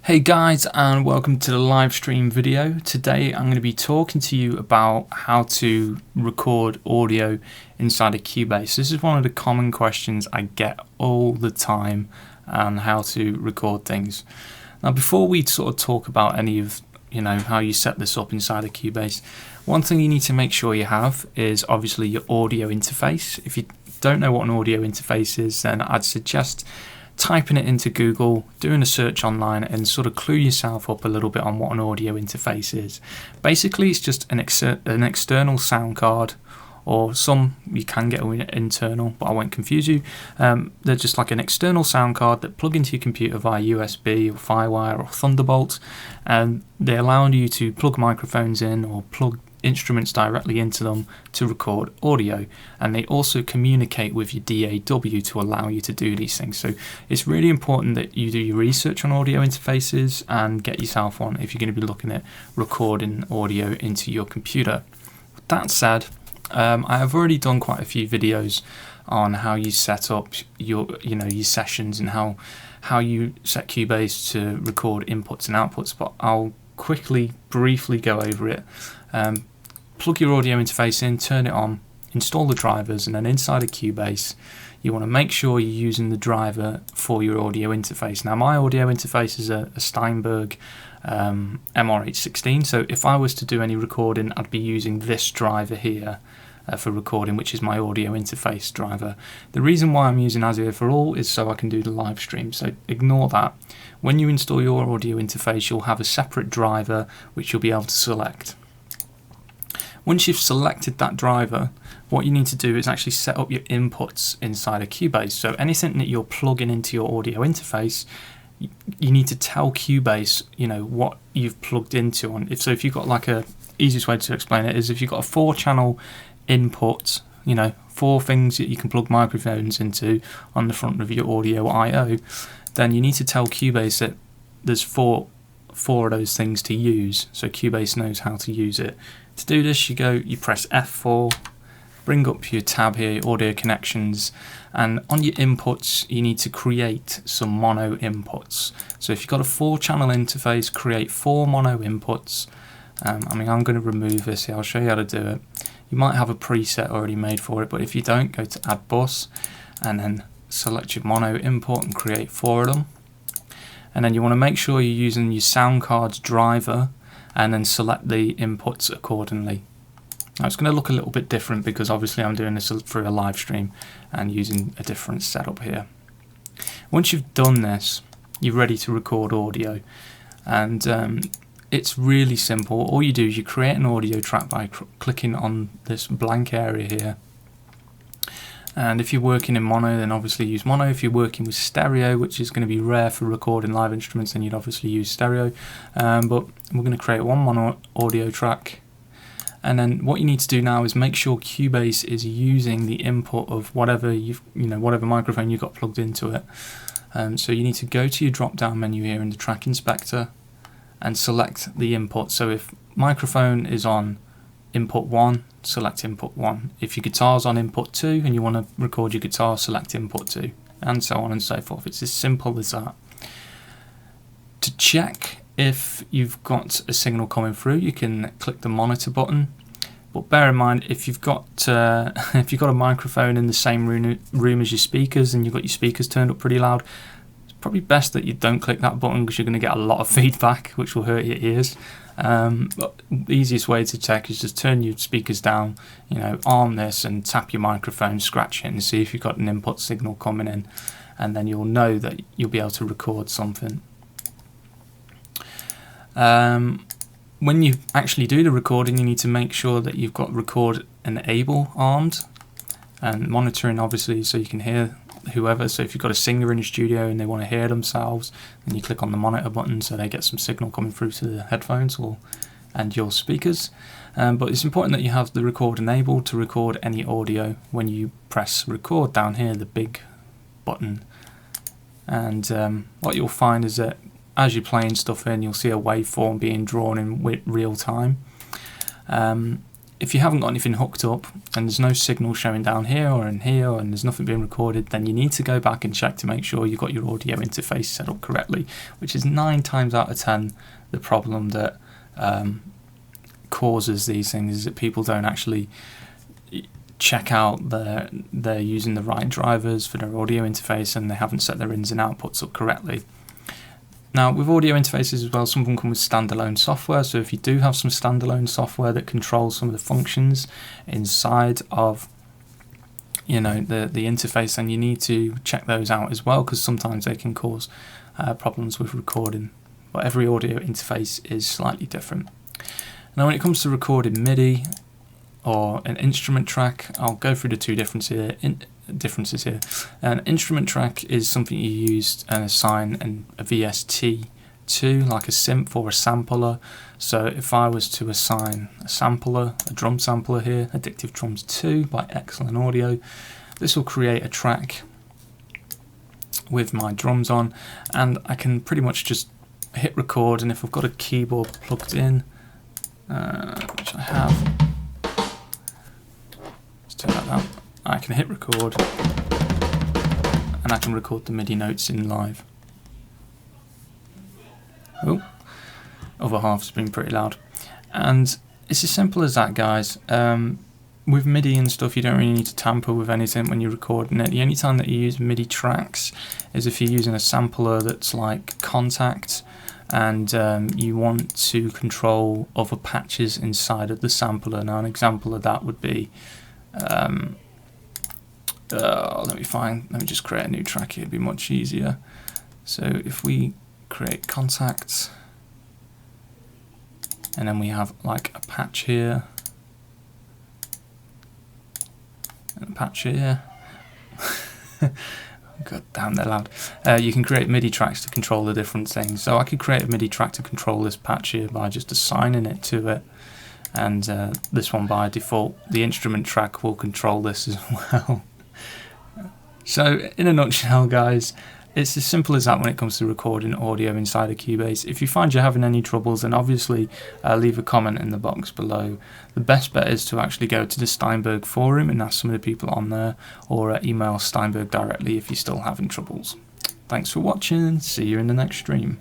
Hey guys, and welcome to the live stream video. Today I'm going to be talking to you about how to record audio inside of Cubase. This is one of the common questions I get all the time on how to record things. Now before we sort of talk about any of how you set this up inside of Cubase, one thing you need to make sure you have is obviously your audio interface. If you don't know what an audio interface is, then I'd suggest typing it into Google, doing a search online, and sort of clue yourself up a little bit on what an audio interface is. Basically, it's just an external sound card, or some you can get internal, but I won't confuse you. They're just like an external sound card that plug into your computer via USB or Firewire or Thunderbolt, and they allow you to plug microphones in or plug instruments directly into them to record audio, and they also communicate with your DAW to allow you to do these things. So it's really important that you do your research on audio interfaces and get yourself one if you're going to be looking at recording audio into your computer. With that said, I have already done quite a few videos on how you set up your sessions and how you set Cubase to record inputs and outputs, but I'll briefly go over it. Plug your audio interface in, turn it on, install the drivers, and then inside of Cubase you want to make sure you're using the driver for your audio interface. Now my audio interface is a Steinberg MRH16, so if I was to do any recording I'd be using this driver here for recording, which is my audio interface driver. The reason why I'm using As Here for All is so I can do the live stream, so ignore that. When you install your audio interface you'll have a separate driver which you'll be able to select. Once you've selected that driver, what you need to do is actually set up your inputs inside of Cubase. So anything that you're plugging into your audio interface, you need to tell Cubase, what you've plugged into. If you've got easiest way to explain it is if you've got a 4-channel input, 4 things that you can plug microphones into on the front of your audio I/O, then you need to tell Cubase that there's four of those things to use, so Cubase knows how to use it. To do this, you press F4, bring up your tab here, audio connections, and on your inputs you need to create some mono inputs. So if you've got a 4-channel interface, create 4 mono inputs. I'm going to remove this here, I'll show you how to do it. You might have a preset already made for it, but if you don't, go to Add Bus and then select your mono input and create 4 of them. And then you want to make sure you're using your sound card's driver and then select the inputs accordingly. Now it's going to look a little bit different because obviously I'm doing this through a live stream and using a different setup here. Once you've done this, you're ready to record audio, and it's really simple. All you do is you create an audio track by clicking on this blank area here. And if you're working in mono, then obviously use mono. If you're working with stereo, which is going to be rare for recording live instruments, then you'd obviously use stereo. But we're going to create one mono audio track. And then what you need to do now is make sure Cubase is using the input of whatever whatever microphone you've got plugged into it. So you need to go to your drop-down menu here in the track inspector and select the input. So if microphone is on input 1, select input 1. If your guitar's on input 2 and you want to record your guitar, select input 2, and so on and so forth. It's as simple as that. To check if you've got a signal coming through, you can click the monitor button, but bear in mind if you've got a microphone in the same room as your speakers and you've got your speakers turned up pretty loud, it's probably best that you don't click that button because you're going to get a lot of feedback which will hurt your ears. But the easiest way to check is just turn your speakers down, arm this and tap your microphone, scratch it and see if you've got an input signal coming in, and then you'll know that you'll be able to record something. When you actually do the recording, you need to make sure that you've got record enable armed and monitoring obviously so you can hear whoever. So if you've got a singer in your studio and they want to hear themselves, then you click on the monitor button so they get some signal coming through to the headphones and your speakers. But it's important that you have the record enabled to record any audio when you press record down here, the big button. And what you'll find is that as you're playing stuff in, you'll see a waveform being drawn in real time. if you haven't got anything hooked up and there's no signal showing down here or in here and there's nothing being recorded, then you need to go back and check to make sure you've got your audio interface set up correctly, which is 9 times out of 10 the problem that causes these things, is that people don't actually check out they're using the right drivers for their audio interface and they haven't set their ins and outputs up correctly. Now, with audio interfaces as well, some of them come with standalone software, so if you do have some standalone software that controls some of the functions inside of the interface, then you need to check those out as well, because sometimes they can cause problems with recording. But every audio interface is slightly different. Now, when it comes to recording MIDI or an instrument track, I'll go through the two differences here. An instrument track is something you use and assign a VST to, like a synth or a sampler. So if I was to assign a sampler, a drum sampler here, Addictive Drums 2 by Excellent Audio, this will create a track with my drums on, and I can pretty much just hit record, and if I've got a keyboard plugged in, which I have, like that, I can hit record and I can record the MIDI notes in live. Oh, other half's been pretty loud. And it's as simple as that, guys. With MIDI and stuff, you don't really need to tamper with anything when you're recording it. The only time that you use MIDI tracks is if you're using a sampler that's like Contact and you want to control other patches inside of the sampler. Now, an example of that would be let me just create a new track here, it'd be much easier. So if we create Contact, and then we have like a patch here, and a patch here. God damn, they're loud. You can create MIDI tracks to control the different things. So I could create a MIDI track to control this patch here by just assigning it to it. And this one by default, the instrument track will control this as well. So in a nutshell, guys, it's as simple as that when it comes to recording audio inside of Cubase. If you find you're having any troubles, then obviously leave a comment in the box below. The best bet is to actually go to the Steinberg forum and ask some of the people on there, or email Steinberg directly if you're still having troubles. Thanks for watching, see you in the next stream.